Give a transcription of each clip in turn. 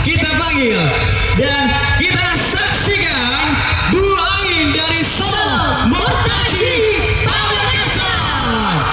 kita panggil dan kita saksikan dua angin dari Solo Mortaji Pamekasan.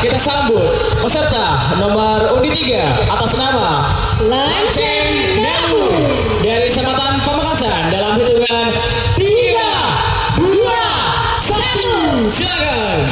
Kita sambut peserta nomor undi 3 atas nama Lancen Dalu dari Kecamatan Pamekasan dalam hitungan 3, 2, 1. Silakan.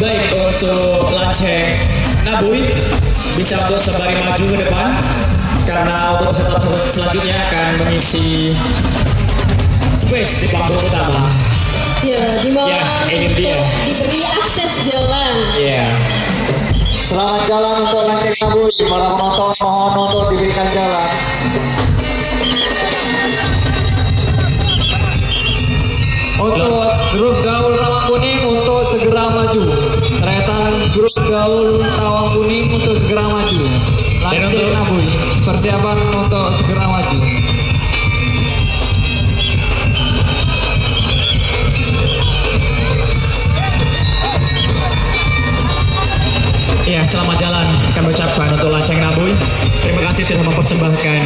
Baik, untuk Lanceng Nabuy bisa untuk sembari maju ke depan karena untuk peserta selanjutnya akan mengisi space di panggung utama. Ya, di bawah Ya, ini dia. diberi akses jalan. Iya. Selamat jalan untuk Lanceng Nabuy. Para penonton mohon untuk diberikan jalan. Untuk grup gaul Tawang Kuning untuk segera maju. Deretan grup gaul Tawang Kuning untuk segera maju. Lanceng untuk- Nabuy persiapan untuk segera maju. Iya, selamat jalan kami ucapkan untuk Lanceng Nabuy. Terima kasih sudah mempersembahkan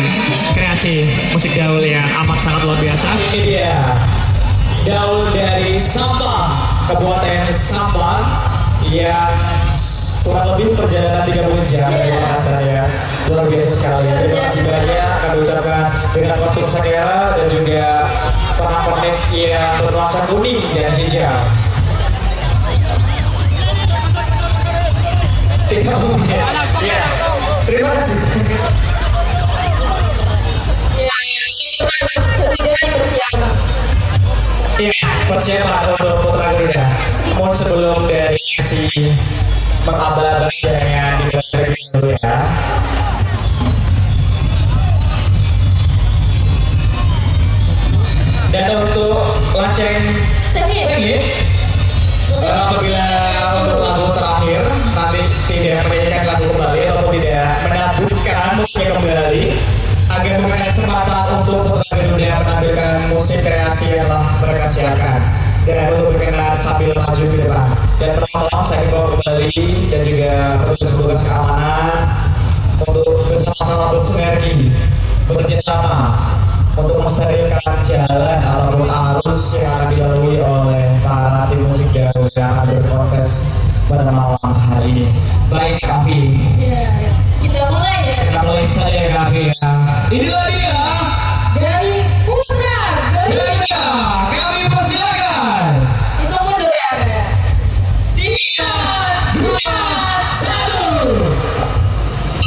kreasi musik gaul yang amat sangat luar biasa. Ini dia gaul dari Sampang, Kabupaten Sampang yang kurang lebih perjalanan 30 jam dari Makassar ya. Luar biasa sekali. Terima kasih banyak kami ucapkan dengan kostum sakera dan juga pernak-pernik yang bernuansa kuning dan hijau. Ya, terima kasih. Ya, ketiga persiapan. Iya, persiapan untuk Putra Garuda. Namun sebelum dari si mengabal-abal jangan dimulai dulu ya. Dan untuk Lanceng Sengit, apabila untuk lagu terakhir nanti tidak menyanyikan lagu kembali ataupun tidak menabuhkan musiknya kembali agar memberikan kesempatan untuk Putra Garuda menampilkan musik kreasi yang telah mereka siapkan dan untuk berkenan sambil maju ke depan dan penonton saya bawa kembali dan juga petugas keamanan untuk bersama-sama bersinergi bekerja sama untuk mensterilkan jalan ataupun arus yang akan dilalui oleh para tim musik gaul yang akan berkontes pada malam hari ini. Baik, Kavi. Ya, ya. Kita mulai ya. Kita mulai saja, Kavi. Inilah dia. Dari Putra Garuda. Kami persilakan. Itu mundur ya. 3, 2, 1.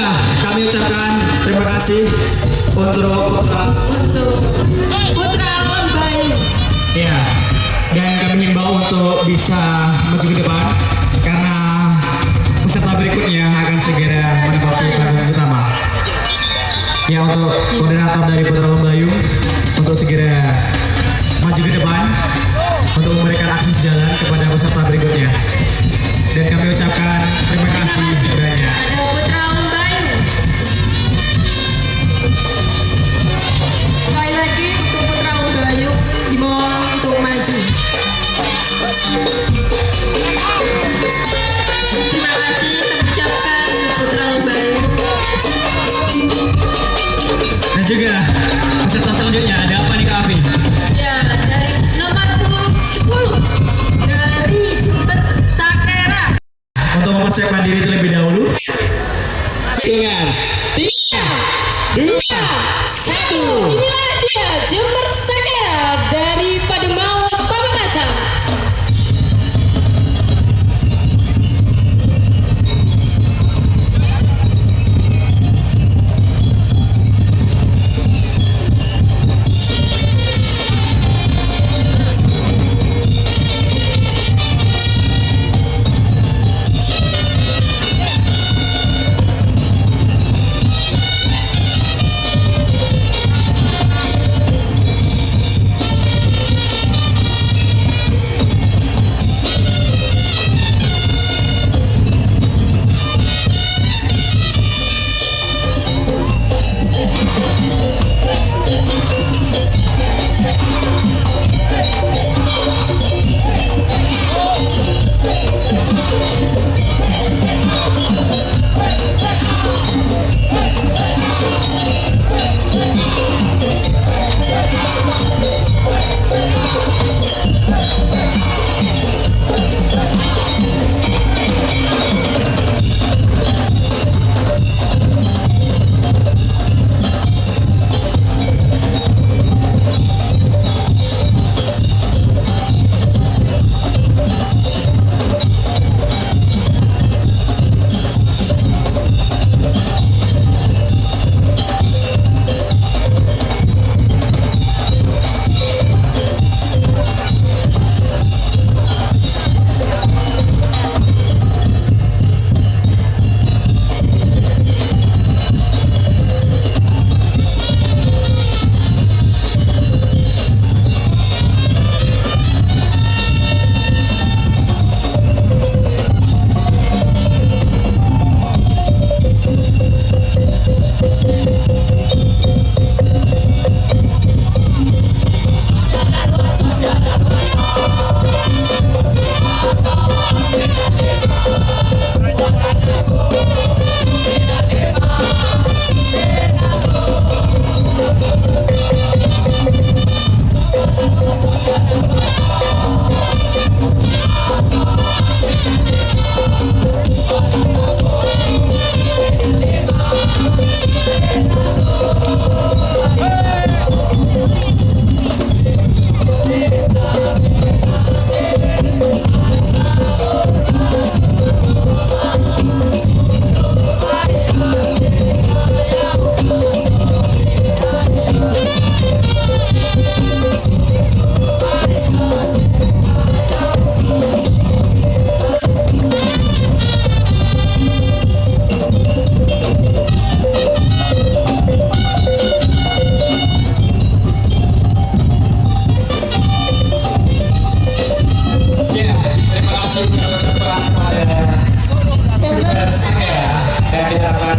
juga kami ucapkan terima kasih untuk Untuk Putra Lombayu. ya, dan kami himbau untuk bisa maju ke depan karena peserta berikutnya akan segera menempati panggung utama. Ya, untuk koordinator dari Putra Lombayu untuk segera maju ke depan untuk memberikan akses jalan kepada peserta berikutnya. Dan kami ucapkan terima kasih banyak. Ada Putra Lombayu. Sekali lagi untuk Putra Lombayu dimohon untuk maju. Terima kasih kami ucapkan untuk Putra Lombayu. Dan juga peserta selanjutnya ada apa nih Kak Afi? Ya, dari nomor 10 dari Jember Sakera. Untuk mempersiapkan diri terlebih dahulu dengan 3, 2, 1. Inilah dia Jember Sakera dari Pademangan Pamekasan.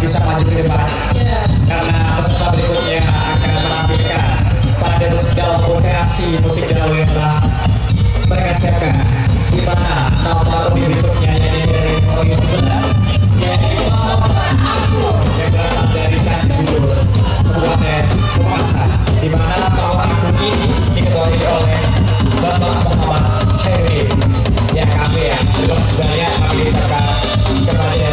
bisa maju ke depan karena peserta berikutnya akan menampilkan pada musik dalam kreasi musik dalam yang telah mereka siapkan, di mana nomor berikutnya yang dari nomor 11 yaitu Aku yang berasal dari Candipuro, Kabupaten Pamekasan, di mana nomor Aku ini diketuai oleh Bapak Muhammad Khairi. Ya kami ya, terima kasih banyak kami ucapkan kepada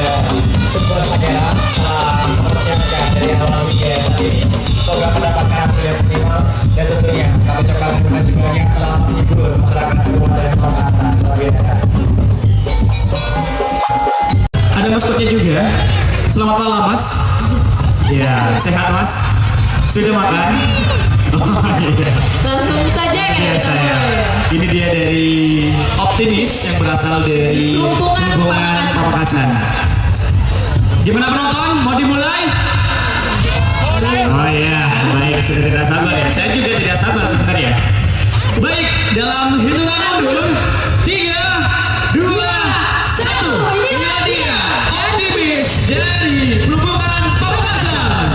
Jember Sakera telah mempersiapkan dari awal hingga saat ini. Semoga mendapatkan hasil yang maksimal dan tentunya kami ucapkan terima kasih banyak telah menghibur masyarakat Kabupaten Pamekasan luar biasa. Ada maskotnya juga, Selamat malam Mas. Ya, sehat Mas? Sudah makan? Oh iya. Langsung saja kan Iya kita saya. mulai. Ini dia dari Optimis yang berasal dari Hubungan Pamekasan. Gimana penonton? Mau dimulai? Oh iya, baik, sudah tidak sabar ya. Saya juga tidak sabar sebenarnya. Baik, dalam hitungan mundur 3, 2, 1. Inilah dia Optimis dari Hubungan Pamekasan.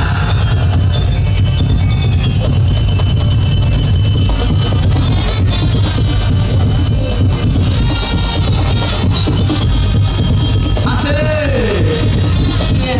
Asik. Iya.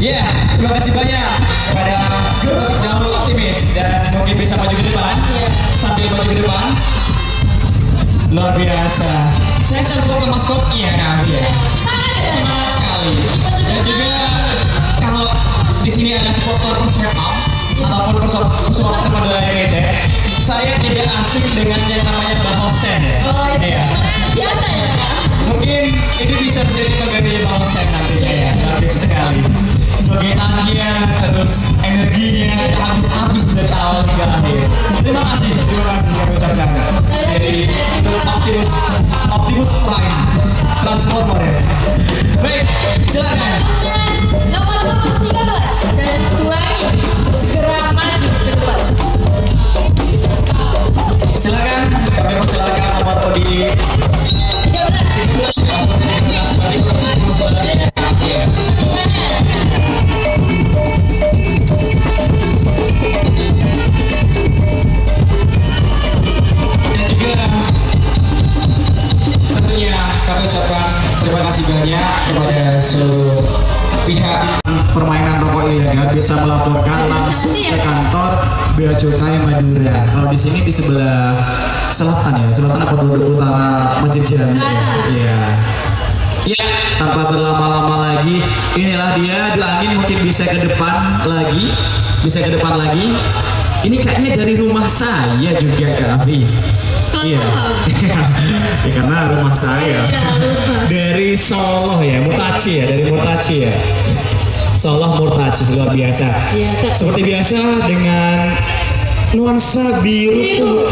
Ya, terima kasih banyak kepada Grup Daul Optimis dan mungkin bisa maju ke depan sambil maju ke depan. Luar biasa. Saya selalu ke maskotnya kan ya. Semangat sekali. Dan juga kalau di sini ada supporter Persema ataupun supporter Madura United, saya tidak asing dengan yang namanya Mbah Hosen ya. Oh Iya. biasa ya Kak? Mungkin ini bisa menjadi pengganti Mbah Hosen nantinya ya. Luar biasa sekali. Jogetannya, terus energinya habis-habis dari awal hingga akhir. Terima kasih kami ucapkan dari Optimus Prime Transformer ya. Baik, silakan. Nomor 13 dari Tuani untuk segera maju ke depan. Silakan, kami persilakan nomor di 13. Dan juga tentunya kami ucapkan terima kasih banyak kepada seluruh pihak permainan rokok ilegal bisa melaporkan langsung ke kantor Bea Cukai Madura. Kalau di sini di sebelah selatan ya, selatan apa tuh utara Masjid Jami. Iya. Ya, tanpa berlama-lama lagi, inilah dia Dua Angin mungkin bisa ke depan lagi, Ini kayaknya dari rumah saya juga Kak Afi. Iya. Ya, karena rumah saya dari Solo ya, Murtaci ya, dari Murtaci ya. Solo Murtaci luar biasa. Iya, Kak. Seperti biasa dengan nuansa biru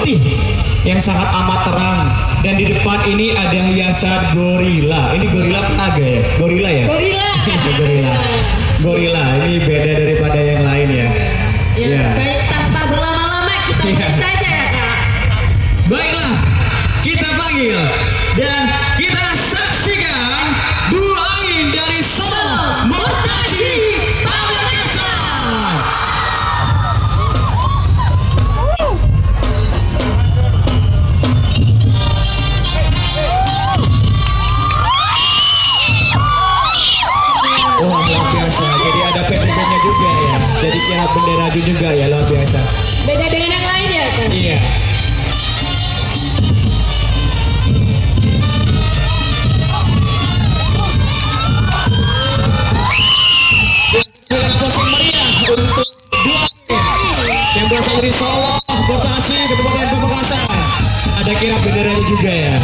putih yang sangat amat terang, dan di depan ini ada hiasan gorila. Ini gorila naga ya? Gorila ya? Gorila. Gorila. Gorila ini beda daripada yang lain ya. Ya, Ya. baik tanpa berlama-lama kita Iya. mulai saja ya Kak. Baiklah, kita panggil dan kita saksikan dua angin dari Solo Murtaci Pamekasan. Wah, luar biasa. Jadi ada PPP-nya juga ya. Jadi kira bendera juga ya, luar biasa. Beda dengan yang lain ya Kak. Iya. Dengan closing meriah untuk dua yang berasal dari Solo, Murtaci, Kabupaten Pamekasan. Ada kira benderanya juga ya.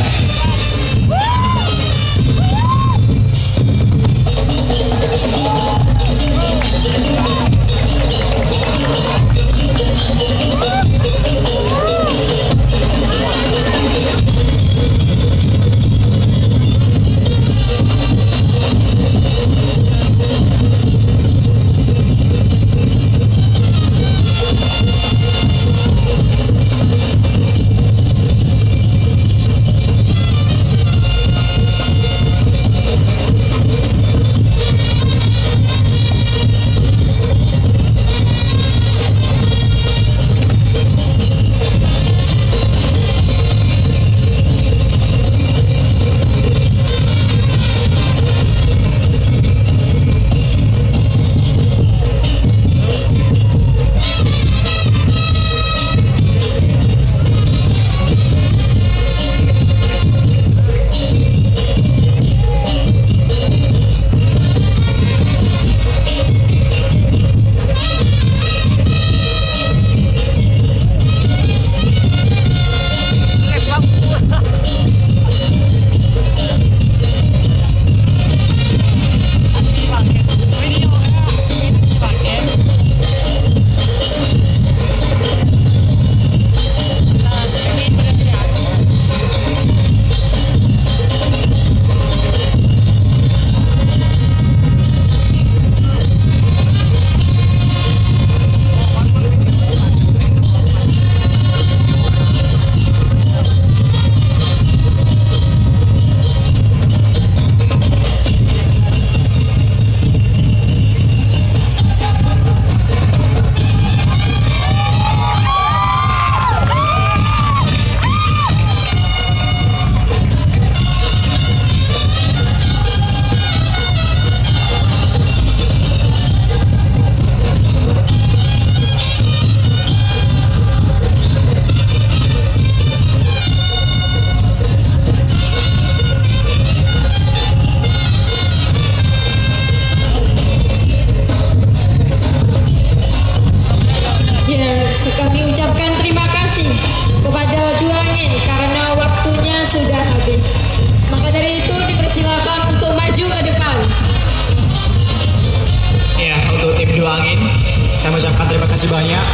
kasih banyak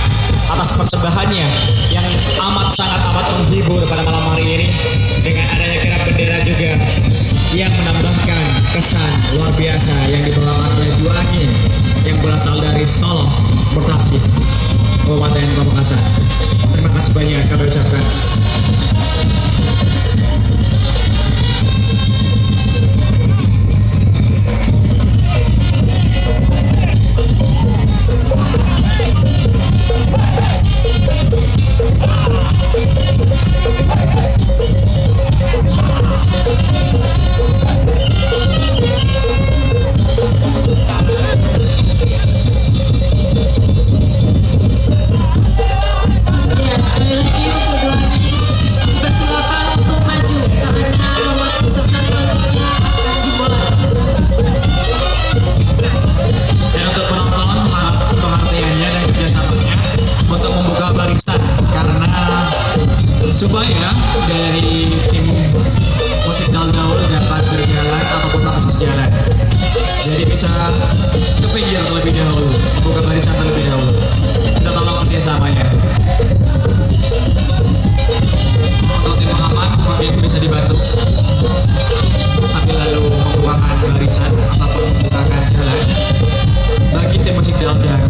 atas persembahannya yang sangat amat menghibur pada malam hari ini, dengan adanya kirap bendera juga yang menambahkan kesan luar biasa yang dibawakan oleh dua angin yang berasal dari Solo, Murtaci, Kabupaten Pamekasan. Terima kasih banyak kami ucapkan. Ya, sekali lagi untuk dua angin supaya dari tim musik daul-daul dapat berjalan ataupun akses jalan. Jadi bisa ke pinggir terlebih dahulu, buka barisan terlebih dahulu. Kita tolong kerjasamanya. Untuk tim pengaman mungkin bisa dibantu sambil lalu membukakan barisan ataupun membukakan jalan bagi tim musik daul-daul.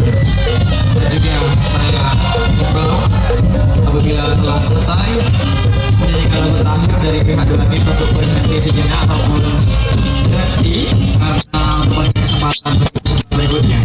Dan juga saya himbau apabila telah selesai menyanyikan lagu terakhir dari pihak dua tim untuk berhenti sejenak ataupun berhenti karena mempunyai kesempatan berikutnya.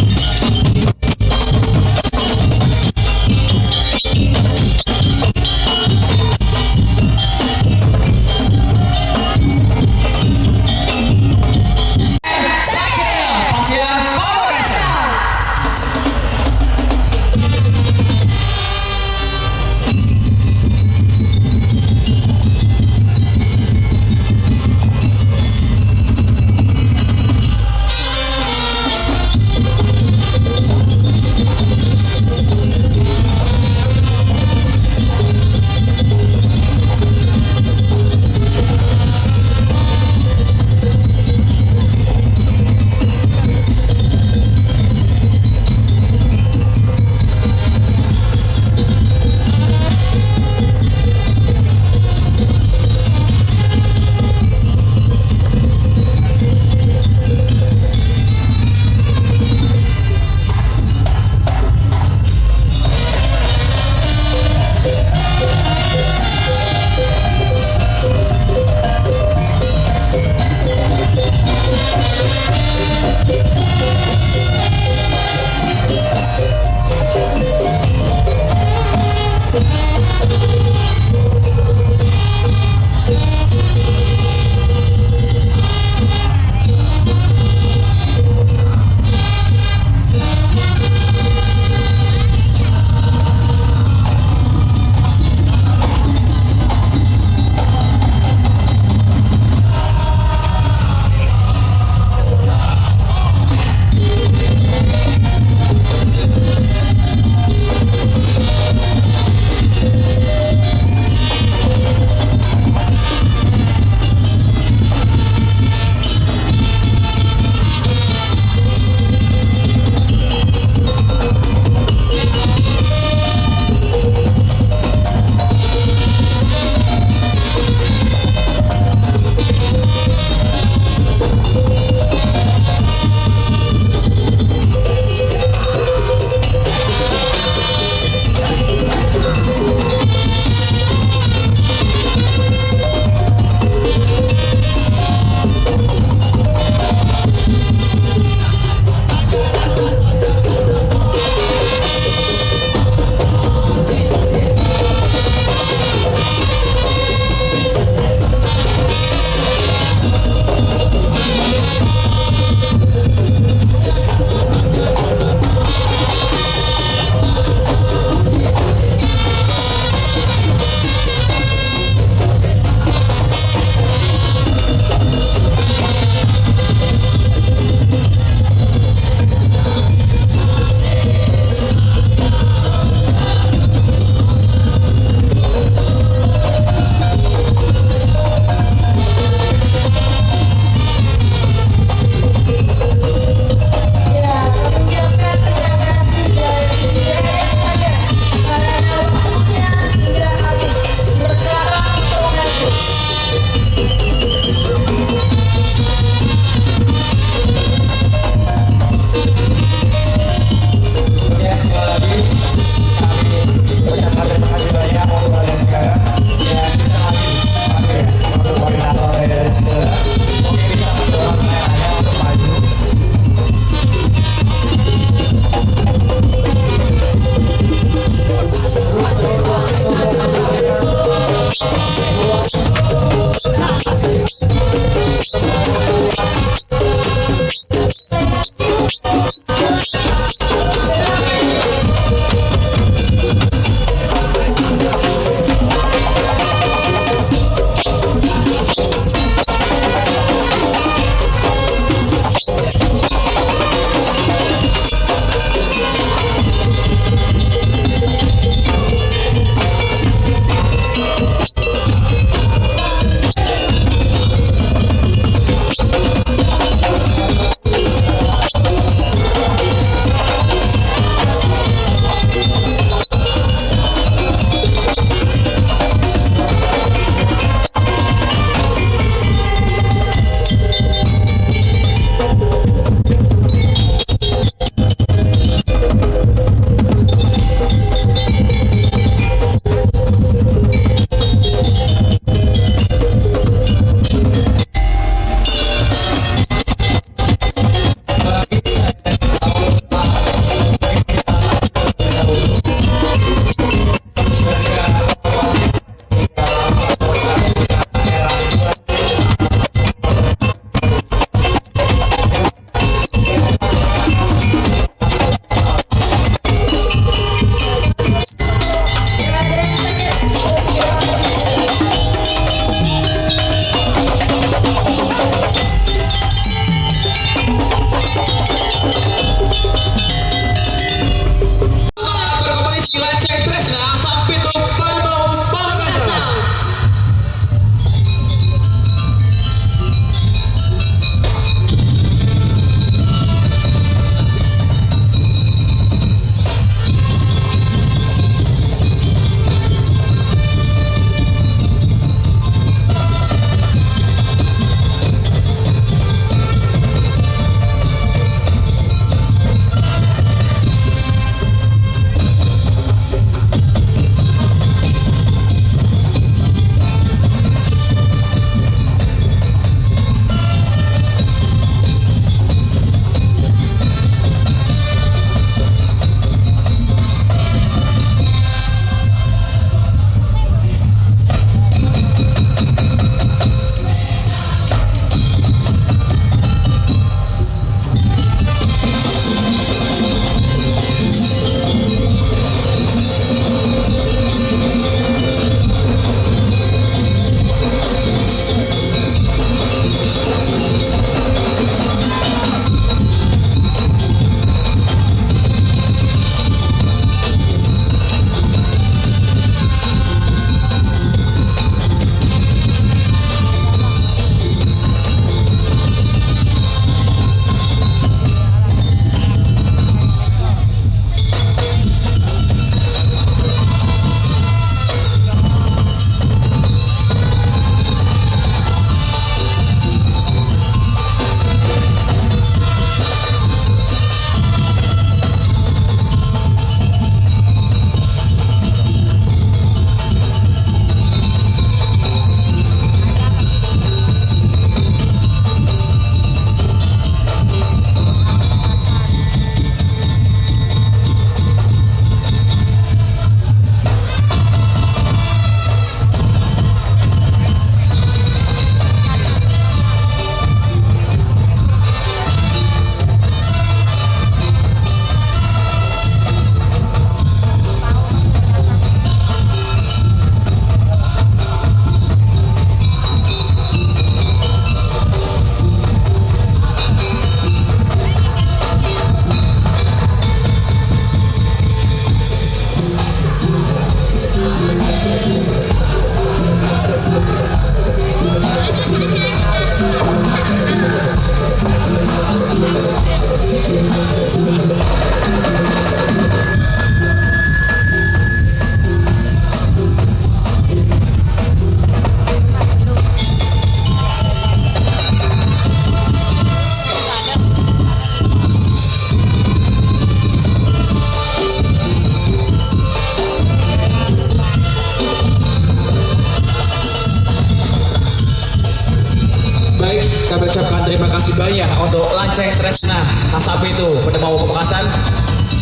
kami ucapkan terima kasih banyak untuk Lanceng Tresna Kasapi itu Pendemau Pamekasan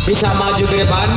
bisa maju ke depan.